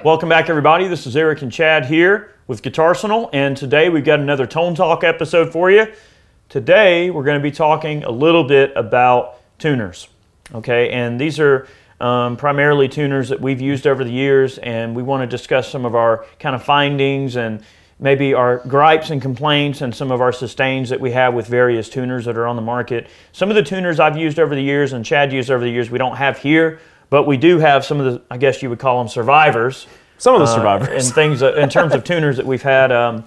welcome back everybody. This is Eric and Chad here with Guitarsenal, and today we've got another Tone Talk episode for you. Today we're going to be talking a little bit about tuners, okay? And these are primarily tuners that we've used over the years, and we want to discuss some of our kind of findings and maybe our gripes and complaints and some of our sustains that we have with various tuners that are on the market. Some of the tuners I've used over the years and Chad used over the years we don't have here, but we do have some of the, I guess you would call them survivors. Some of the survivors. And things in terms of tuners that we've had.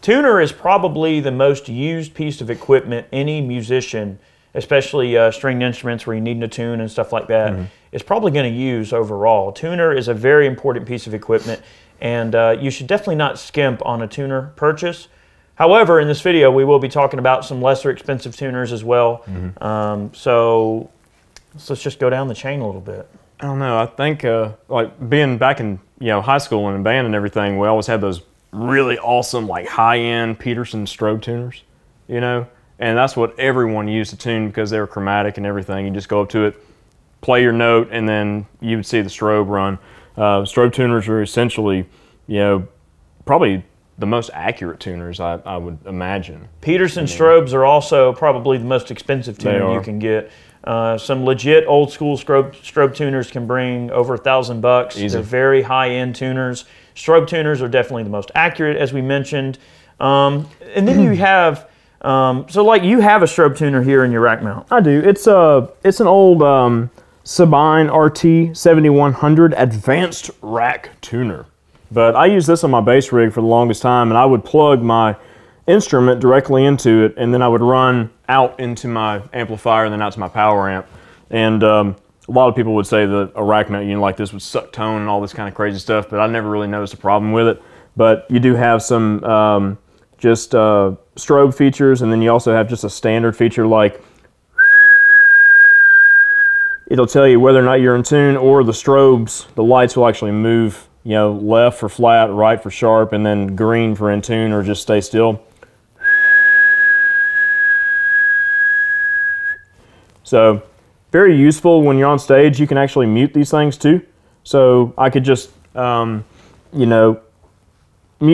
Tuner is probably the most used piece of equipment any musician, especially stringed instruments where you need to tune and stuff like that, is probably going to use overall. Tuner is a very important piece of equipment, and you should definitely not skimp on a tuner purchase. However, in this video, we will be talking about some lesser expensive tuners as well. So let's just go down the chain a little bit. I don't know. I think like being back in high school and in band and everything, we always had those really awesome like high-end Peterson Strobe tuners, and that's what everyone used to tune because they were chromatic and everything. You just go up to it, play your note, and then you would see the strobe run. Strobe tuners are essentially, probably the most accurate tuners I would imagine. Peterson Strobes are also probably the most expensive tuner you can get. Some legit old school strobe tuners can bring over $1,000. They're very high-end tuners. Strobe tuners are definitely the most accurate, as we mentioned. And then you have, so like you have a strobe tuner here in your rack mount. I do. It's an old Sabine RT 7100 advanced rack tuner. But I use this on my bass rig for the longest time, and I would plug my instrument directly into it, and then I would run out into my amplifier and then out to my power amp. And a lot of people would say that a rack mount unit like this would suck tone and all this kind of crazy stuff, but I never really noticed a problem with it. But you do have some strobe features, and then you also have just a standard feature like it'll tell you whether or not you're in tune, or the strobes, the lights will actually move, left for flat, right for sharp, and then green for in tune or just stay still. So very useful when you're on stage. You can actually mute these things too. So I could just, mute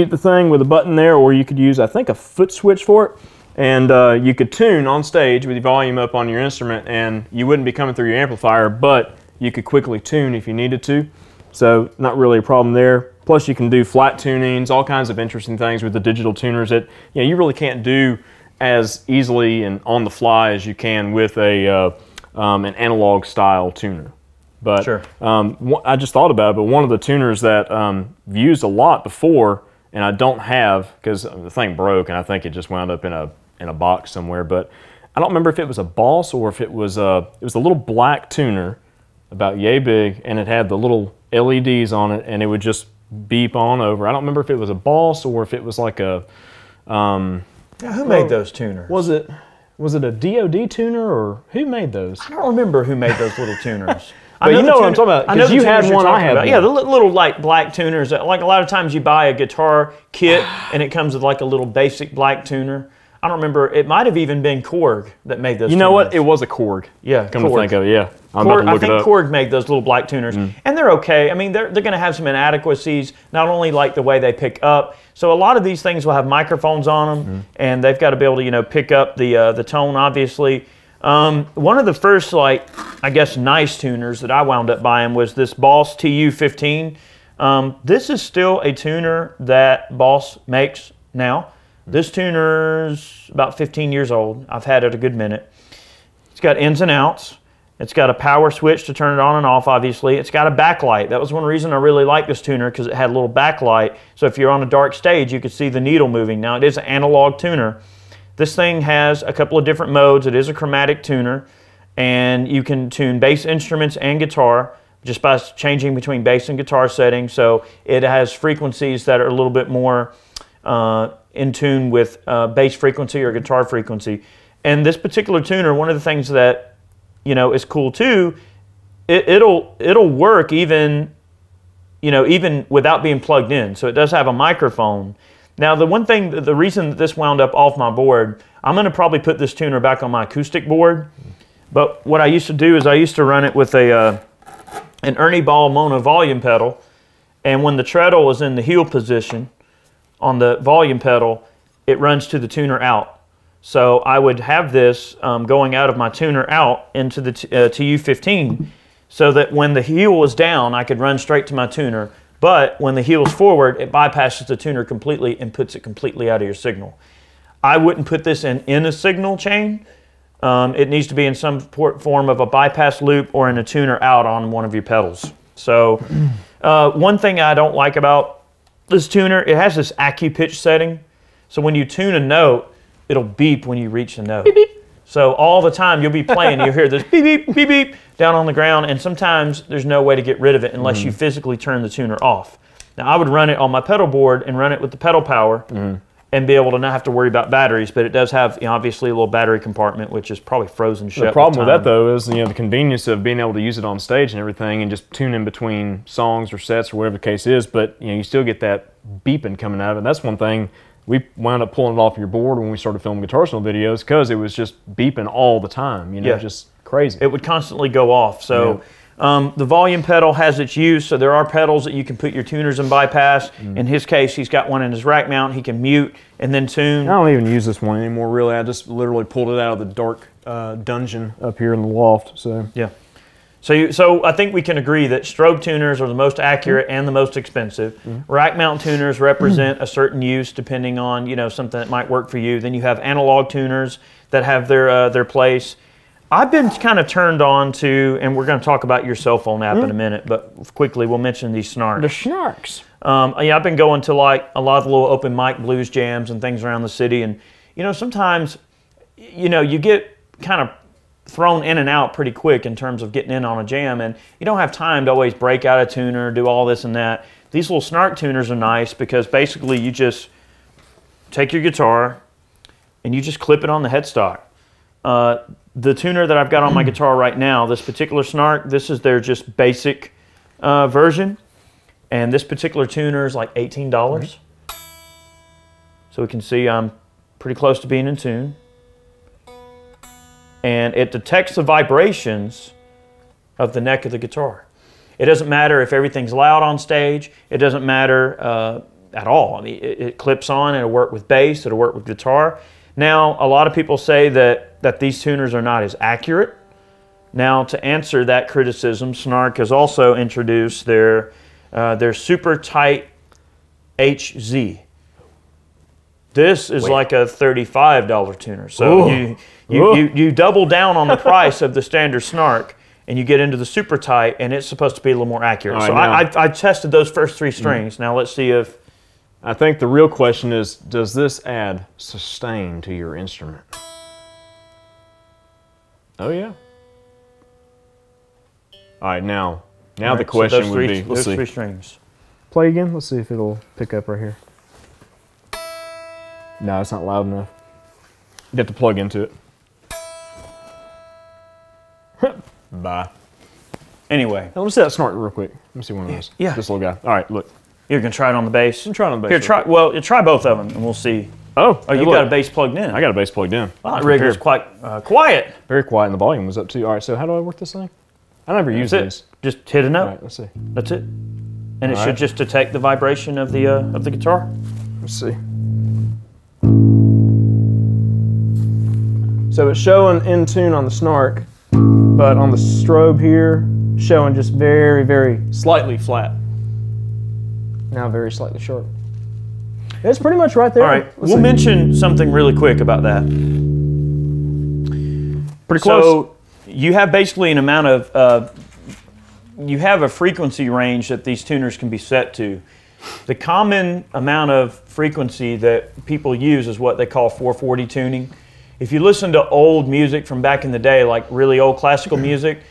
the thing with a button there, or you could use, I think, a foot switch for it. And you could tune on stage with your volume up on your instrument, and you wouldn't be coming through your amplifier, but you could quickly tune if you needed to. So not really a problem there. Plus you can do flat tunings, all kinds of interesting things with the digital tuners that you really can't do as easily and on the fly as you can with a an analog style tuner. But sure. I just thought about it, but one of the tuners that I've used a lot before, and I don't have because the thing broke and I think it just wound up in a box somewhere, but I don't remember if it was a Boss or if it was a little black tuner about yay big, and it had the little LEDs on it, and it would just beep on over. I don't remember if it was a Boss or if it was like a who made those tuners? Was it a DOD tuner, or who made those? I don't remember who made those little tuners. But you know what I'm talking about, because you had one, I had one. Yeah, the little like black tuners. Like a lot of times you buy a guitar kit and it comes with like a little basic black tuner. I don't remember. It might have even been Korg that made those. You know what? It was a Korg. Yeah, come to think of it, yeah. I think Korg made those little black tuners, and they're okay. I mean, they're going to have some inadequacies, not only like the way they pick up. So a lot of these things will have microphones on them, and they've got to be able to pick up the tone. Obviously, one of the first I guess nice tuners that I wound up buying was this Boss TU-15. This is still a tuner that Boss makes now. This tuner's about 15 years old. I've had it a good minute. It's got ins and outs. It's got a power switch to turn it on and off, obviously. It's got a backlight. That was one reason I really liked this tuner, because it had a little backlight. So if you're on a dark stage, you could see the needle moving. Now, it is an analog tuner. This thing has a couple of different modes. It is a chromatic tuner, and you can tune bass instruments and guitar just by changing between bass and guitar settings. So it has frequencies that are a little bit more in tune with bass frequency or guitar frequency. And this particular tuner, one of the things that is cool too, it'll work even even without being plugged in. So it does have a microphone. Now the reason that this wound up off my board, I'm going to probably put this tuner back on my acoustic board. But what I used to do is I used to run it with an Ernie Ball mono volume pedal, And when the treadle is in the heel position on the volume pedal, it runs to the tuner out. So I would have this going out of my tuner out into the TU-15 so that when the heel is down, I could run straight to my tuner. But when the heel is forward, it bypasses the tuner completely and puts it completely out of your signal. I wouldn't put this in a signal chain. It needs to be in some form of a bypass loop or in a tuner out on one of your pedals. So one thing I don't like about this tuner, it has this AccuPitch setting. So when you tune a note, it'll beep when you reach the note. Beep, beep. So all the time you'll be playing, you'll hear this beep, beep, beep, beep down on the ground, and sometimes there's no way to get rid of it unless you physically turn the tuner off. Now I would run it on my pedal board and run it with the pedal power and be able to not have to worry about batteries, but it does have, you know, obviously a little battery compartment, which is probably frozen shut. The problem with that though is, you know, the convenience of being able to use it on stage and everything and just tune in between songs or sets or whatever the case is, but you know, you still get that beeping coming out of it. That's one thing. We wound up pulling it off your board when we started filming Guitarsenal videos because it was just beeping all the time, you know, just crazy. It would constantly go off. So the volume pedal has its use, so there are pedals that you can put your tuners in bypass. In his case, he's got one in his rack mount. He can mute and then tune. I don't even use this one anymore, really. I just literally pulled it out of the dark dungeon up here in the loft. So yeah. So I think we can agree that strobe tuners are the most accurate and the most expensive. Rack mount tuners represent a certain use depending on, you know, something that might work for you. Then you have analog tuners that have their place. I've been kind of turned on to, and we're going to talk about your cell phone app in a minute, but quickly we'll mention these Snarks. The Snarks. Yeah, I've been going to like a lot of the little open mic blues jams and things around the city, and you know, sometimes, you know, you get kind of thrown in and out pretty quick in terms of getting in on a jam, and you don't have time to always break out a tuner, do all this and that. These little Snark tuners are nice because basically you just take your guitar and you just clip it on the headstock. The tuner that I've got on my guitar right now, this particular Snark, this is their just basic version, and this particular tuner is like $18. So we can see I'm pretty close to being in tune. And it detects the vibrations of the neck of the guitar. It doesn't matter if everything's loud on stage. It doesn't matter at all. I mean, it clips on, it'll work with bass, it'll work with guitar. Now, a lot of people say that these tuners are not as accurate. Now, to answer that criticism, Snark has also introduced their Super Tight HZ. This is like a $35 tuner. So you double down on the price of the standard Snark, and you get into the Super Tight, and it's supposed to be a little more accurate. Right, so I tested those first three strings. Now let's see if... I think the real question is, does this add sustain to your instrument? Oh yeah. All right, now the question would be, let's see. Three strings. Play again. Let's see if it'll pick up right here. No, it's not loud enough. You have to plug into it. Bye. Anyway. Now, let's see that Snark real quick. Let me see one of those. Yeah. This little guy. All right, look. You're going to try it on the bass? I'm trying on the bass. Here, try both of them, and we'll see. Oh, you got a bass plugged in. I got a bass plugged in. Wow, that rig was quite quiet. Very quiet, and the volume was up too. All right, so how do I work this thing? I never use this. Just hit a note. All right, let's see. That's it. And it should just detect the vibration of the guitar. Let's see. So it's showing in tune on the Snark, but on the Strobe here, showing just very, very slightly flat. Now very slightly sharp. It's pretty much right there. All right, we'll mention something really quick about that. Pretty close. So you have basically an amount of, you have a frequency range that these tuners can be set to. The common amount of frequency that people use is what they call 440 tuning. If you listen to old music from back in the day, like really old classical music,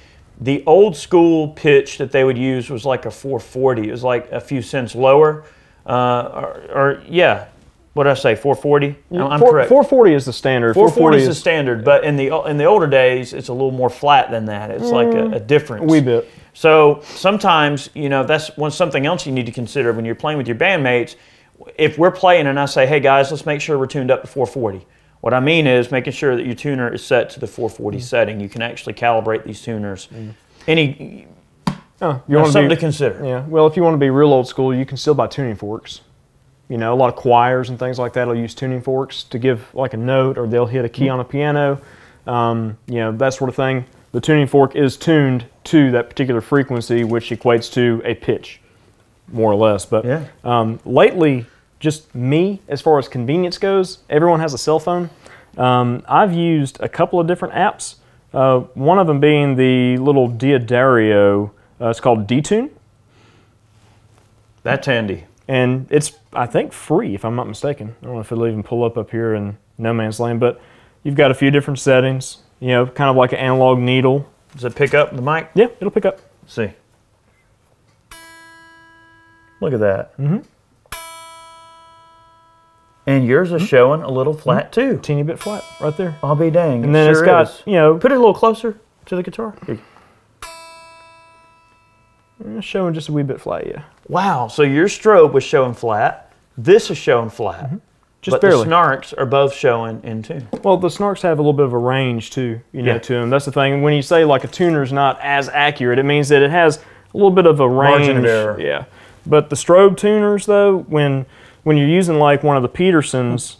the old school pitch that they would use was like a 440. It was like a few cents lower. Yeah, what did I say, 440? No, I'm correct. 440 is the standard. 440 is the standard, but in the older days, it's a little more flat than that. It's like a difference. A wee bit. So sometimes, you know, that's something else you need to consider when you're playing with your bandmates. If we're playing and I say, hey guys, let's make sure we're tuned up to 440. What I mean is making sure that your tuner is set to the 440 setting. You can actually calibrate these tuners. Oh, something to consider. Yeah. Well, if you want to be real old school, you can still buy tuning forks. You know, a lot of choirs and things like that will use tuning forks to give like a note, or they'll hit a key on a piano. You know, that sort of thing. The tuning fork is tuned to that particular frequency, which equates to a pitch, more or less. But lately, just me, as far as convenience goes, everyone has a cell phone. I've used a couple of different apps. One of them being the little Diodario. It's called D-Tune. That's handy. And it's, I think, free, if I'm not mistaken. I don't know if it'll even pull up here in no man's land, but you've got a few different settings, you know, kind of like an analog needle. Does it pick up the mic? Yeah, it'll pick up. Let's see. Look at that. And yours is showing a little flat too. Teeny bit flat, right there. I'll be dang. And then it's got, you know... Put it a little closer to the guitar. It's showing just a wee bit flat, yeah. Wow, so your strobe was showing flat. This is showing flat. Just but barely. The Snarks are both showing in tune. Well, the Snarks have a little bit of a range too, you know, to them. That's the thing. When you say like a tuner's not as accurate, it means that it has a little bit of a range. Margin of error. Yeah. But the Strobe tuners, though, when you're using like one of the Petersons,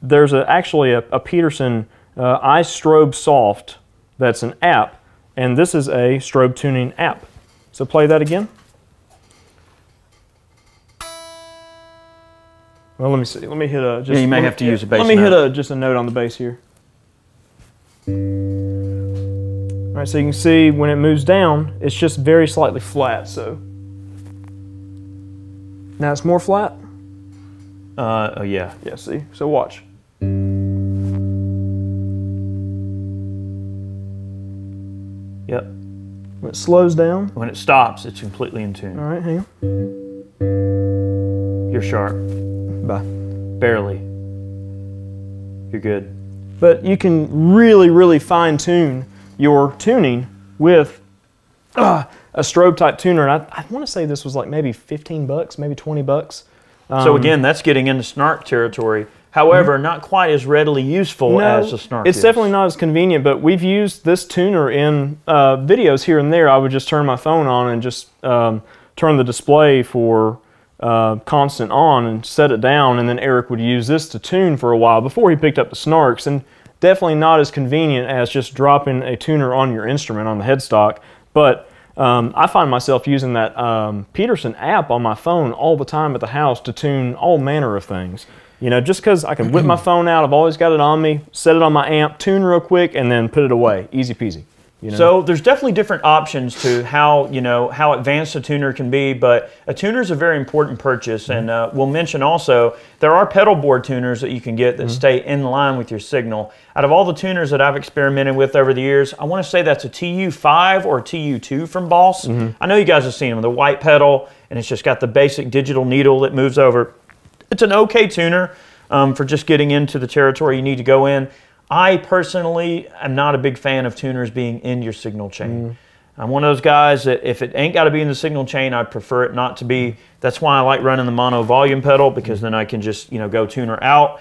there's actually a Peterson iStrobe Soft that's an app, and this is a strobe tuning app. So play that again. Well, let me see. Let me hit a. You may have to use a bass. Let me hit just a note on the bass here. All right, so you can see when it moves down, it's just very slightly flat. So now it's more flat. Oh yeah. Yeah. See. So watch. Yep. When it slows down. When it stops, it's completely in tune. All right, hang on. You're sharp. Bye. Barely. You're good. But you can really, really fine tune your tuning with a strobe type tuner. And I want to say this was like maybe 15 bucks, maybe 20 bucks. So again, that's getting into Snark territory. However, not quite as readly useful as the Snark It's definitely not as convenient, but we've used this tuner in videos here and there. I would just turn my phone on and just turn the display for constant on and set it down, and then Eric would use this to tune for a while before he picked up the Snarks, and definitely not as convenient as just dropping a tuner on your instrument on the headstock. But I find myself using that Peterson app on my phone all the time at the house to tune all manner of things. You know, just because I can whip my phone out, I've always got it on me, set it on my amp, tune real quick, and then put it away. Easy peasy. You know? So there's definitely different options to how, you know, how advanced a tuner can be, but a tuner is a very important purchase. And we'll mention also, there are pedalboard tuners that you can get that stay in line with your signal. Out of all the tuners that I've experimented with over the years, I want to say that's a TU5 or TU2 from Boss. I know you guys have seen them, the white pedal, and it's just got the basic digital needle that moves over. It's an okay tuner for just getting into the territory you need to go in. I personally am not a big fan of tuners being in your signal chain. I'm one of those guys that if it ain't got to be in the signal chain, I'd prefer it not to be. That's why I like running the mono volume pedal, because then I can just, you know, go tuner out.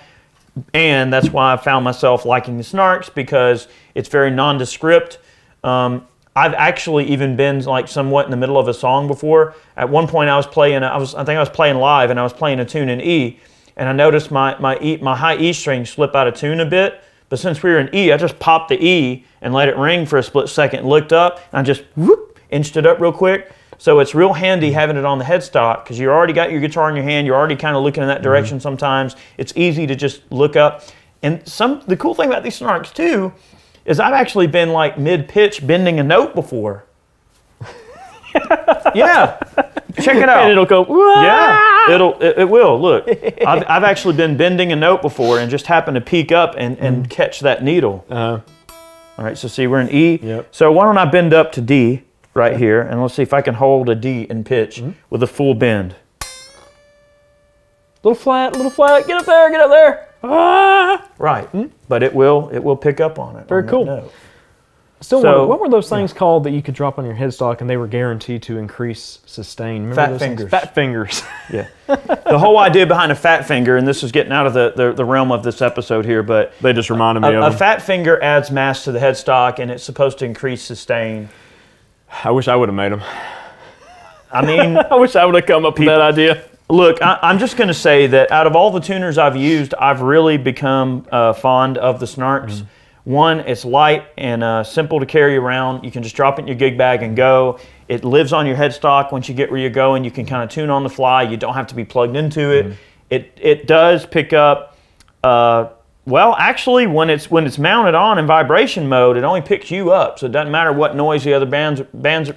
And that's why I found myself liking the Snarks, because it's very nondescript. I've actually even been like somewhat in the middle of a song before. At one point I was playing, I think I was playing live, and I was playing a tune in E, and I noticed my high E string slip out of tune a bit. But since we were in E, I just popped the E and let it ring for a split second, looked up, and I just whoop, inched it up real quick. So it's real handy having it on the headstock, because you already got your guitar in your hand, you're already kind of looking in that direction sometimes. It's easy to just look up. And the cool thing about these Snarks too is I've actually been like mid-pitch bending a note before. Yeah, check it out. And it'll go, wah! Yeah, it will. Look, I've actually been bending a note before and just happened to peek up and catch that needle. All right, so see, we're in E. Yep. So why don't I bend up to D right here, and let's see if I can hold a D in pitch with a full bend. Little flat, get up there, get up there. Ah! Right, but it will pick up on it. Very cool. Note. Still, So, what were those things called that you could drop on your headstock and they were guaranteed to increase sustain? Remember Fat those fingers. things? Fat fingers. Yeah. The whole idea behind a fat finger, and this is getting out of the realm of this episode here, but They just reminded me of a them. fat finger adds mass to the headstock, and it's supposed to increase sustain. I wish I would have made them. I mean, I wish I would have come up with that idea. Look, I'm just going to say that out of all the tuners I've used, I've really become fond of the Snarks. One, it's light and simple to carry around. You can just drop it in your gig bag and go. It lives on your headstock once you get where you're going. You can kind of tune on the fly. You don't have to be plugged into it. It does pick up, well, actually, when it's mounted on in vibration mode, it only picks you up. So it doesn't matter what noise the other band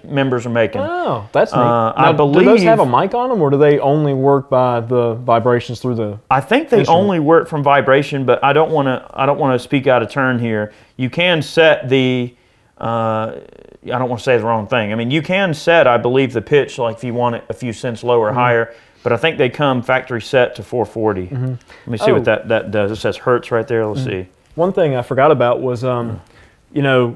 members are making. Oh, that's neat. I believe, do those have a mic on them, or do they only work by the vibrations through the? I think they only work from vibration, but I don't want to speak out of turn here. You can set the. I don't want to say the wrong thing. I mean, you can set, I believe, the pitch, like if you want it a few cents lower or higher. But I think they come factory set to 440. Let me see what that does. It says hertz right there. Let's see. One thing I forgot about was, you know,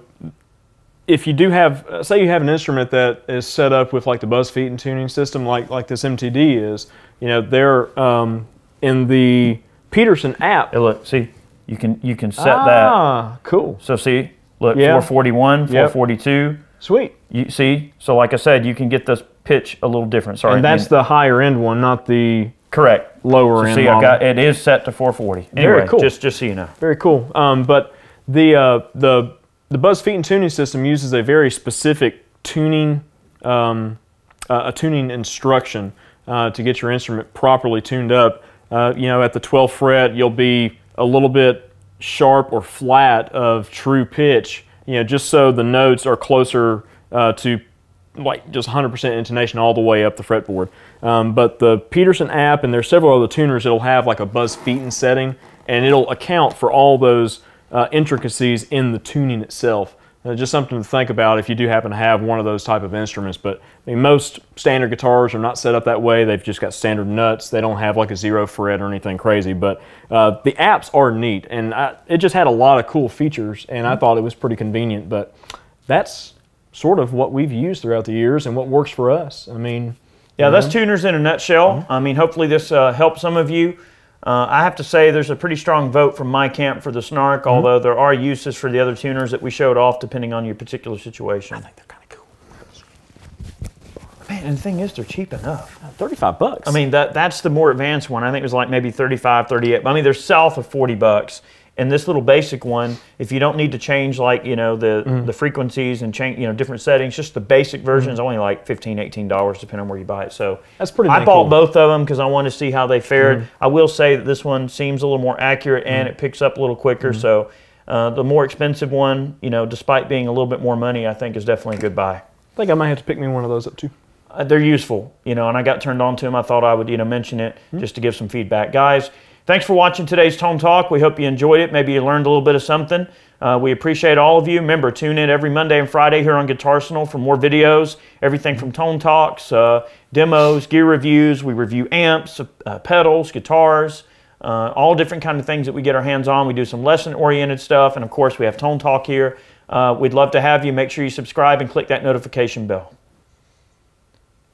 if you do have, say you have an instrument that is set up with like the buzz feet and tuning system, like this MTD is, you know, they're in the Peterson app. Hey, look, see, you can set that. Ah, cool. So see, look, 441, 442. Sweet. You see, so like I said, you can get this pitch a little different. Sorry, and that's the higher end one, not the correct lower end. See, it is set to 440. Anyway, very cool. Just so you know. Very cool. But the Buzz Feet and Tuning system uses a very specific tuning a tuning instruction to get your instrument properly tuned up. You know, at the 12th fret, you'll be a little bit sharp or flat of true pitch. You know, just so the notes are closer to like just 100% intonation all the way up the fretboard. But the Peterson app, and there's several other tuners, it'll have like a buzz feeting setting, and it'll account for all those intricacies in the tuning itself. Just something to think about if you do happen to have one of those type of instruments. But I mean, most standard guitars are not set up that way. They've just got standard nuts. They don't have like a 0 fret or anything crazy. But the apps are neat, and it just had a lot of cool features, and I thought it was pretty convenient. But that's sort of what we've used throughout the years and what works for us. I mean, yeah, that's tuners in a nutshell. I mean, hopefully this helps some of you. I have to say there's a pretty strong vote from my camp for the Snark, although there are uses for the other tuners that we showed off depending on your particular situation. I think they're kind of cool. Man, and the thing is, they're cheap enough. $35. I mean, that's the more advanced one. I think it was like maybe 35, 38. I mean, they're south of 40 bucks. And this little basic one, if you don't need to change like, you know, the frequencies and change, you know, different settings, just the basic version is only like $15, $18 depending on where you buy it. So that's pretty I bought both of them because I wanted to see how they fared. I will say that this one seems a little more accurate and it picks up a little quicker. So the more expensive one, you know, despite being a little bit more money, I think is definitely a good buy. I think I might have to pick me one of those up too. They're useful, you know, and I got turned on to them. I thought I would, you know, mention it just to give some feedback. Guys, thanks for watching today's Tone Talk. We hope you enjoyed it. Maybe you learned a little bit of something. We appreciate all of you. Remember, tune in every Monday and Friday here on Guitarsenal for more videos. Everything from Tone Talks, demos, gear reviews. We review amps, pedals, guitars, all different kind of things that we get our hands on. We do some lesson-oriented stuff. And, of course, we have Tone Talk here. We'd love to have you. Make sure you subscribe and click that notification bell.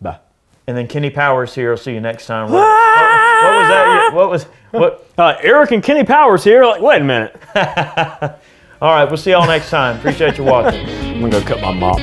Bye. And then Kenny Powers here. I'll see you next time. What was that? What? Eric and Kenny Powers here. Like, wait a minute. All right, we'll see y'all next time. Appreciate you watching. I'm gonna go cut my mop.